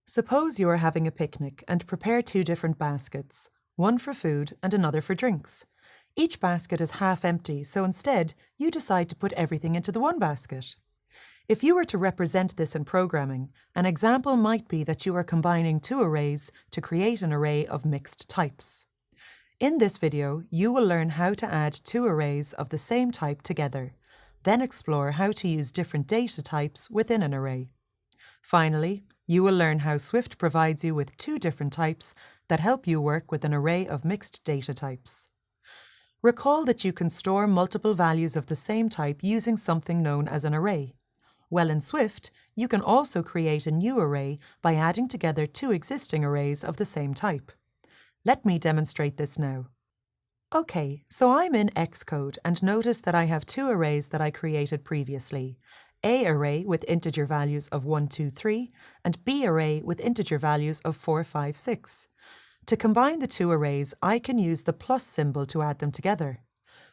Suppose you are having a picnic and prepare two different baskets, one for food and another for drinks. Each basket is half empty, so instead, you decide to put everything into the one basket. If you were to represent this in programming, an example might be that you are combining two arrays to create an array of mixed types. In this video, you will learn how to add two arrays of the same type together, then explore how to use different data types within an array. Finally, you will learn how Swift provides you with two different types that help you work with an array of mixed data types. Recall that you can store multiple values of the same type using something known as an array. Well, in Swift, you can also create a new array by adding together two existing arrays of the same type. Let me demonstrate this now. Okay, so I'm in Xcode and notice that I have two arrays that I created previously. A array with integer values of 1, 2, 3, and B array with integer values of 4, 5, 6. To combine the two arrays, I can use the plus symbol to add them together.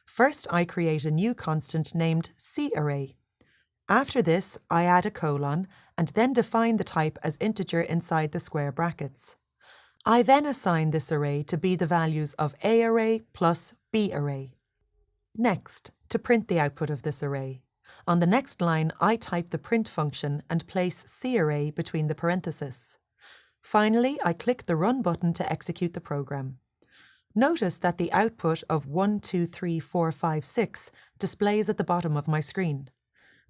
First, I create a new constant named C array. After this, I add a colon and then define the type as integer inside the square brackets. I then assign this array to be the values of A array plus B array. Next, to print the output of this array. On the next line, I type the print function and place C array between the parentheses. Finally, I click the Run button to execute the program. Notice that the output of 1, 2, 3, 4, 5, 6 displays at the bottom of my screen.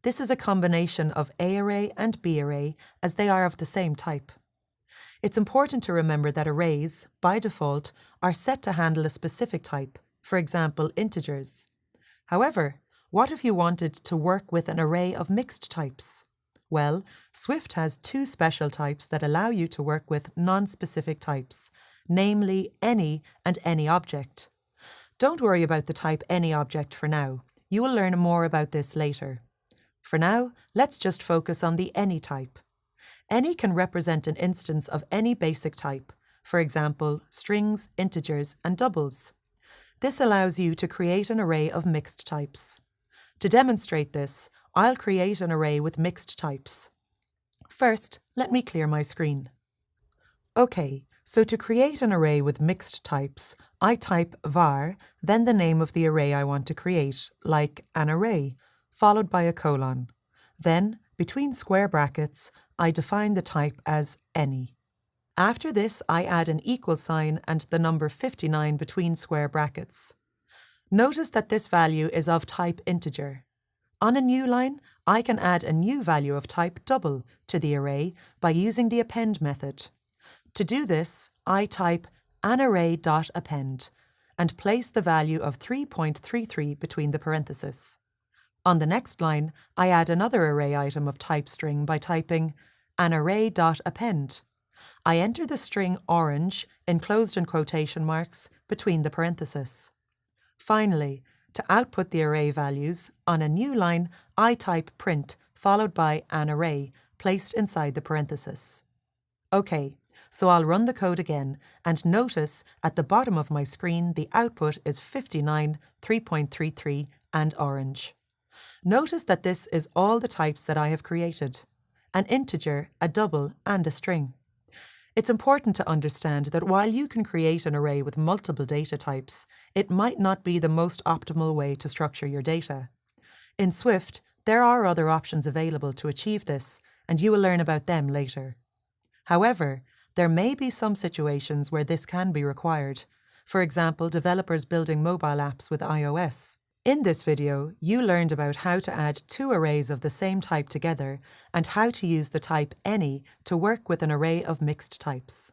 This is a combination of A array and B array as they are of the same type. It's important to remember that arrays, by default, are set to handle a specific type, for example, integers. However, what if you wanted to work with an array of mixed types? Well, Swift has two special types that allow you to work with non-specific types, namely any and AnyObject. Don't worry about the type AnyObject for now. You will learn more about this later. For now, let's just focus on the any type. Any can represent an instance of any basic type, for example, strings, integers, and doubles. This allows you to create an array of mixed types. To demonstrate this, I'll create an array with mixed types. First, let me clear my screen. Okay, so to create an array with mixed types, I type var, then the name of the array I want to create, like an array, followed by a colon. Then, between square brackets, I define the type as any. After this, I add an equal sign and the number 59 between square brackets. Notice that this value is of type integer. On a new line, I can add a new value of type double to the array by using the append method. To do this, I type anArray.append and place the value of 3.33 between the parentheses. On the next line, I add another array item of type string by typing anArray.append. I enter the string orange, enclosed in quotation marks, between the parentheses. Finally, to output the array values, on a new line, I type print followed by an array placed inside the parentheses. Okay, so I'll run the code again and notice at the bottom of my screen the output is 59, 3.33 and orange. Notice that this is all the types that I have created: an integer, a double, and a string. It's important to understand that while you can create an array with multiple data types, it might not be the most optimal way to structure your data. In Swift, there are other options available to achieve this, and you will learn about them later. However, there may be some situations where this can be required. For example, developers building mobile apps with iOS. In this video, you learned about how to add two arrays of the same type together and how to use the type any to work with an array of mixed types.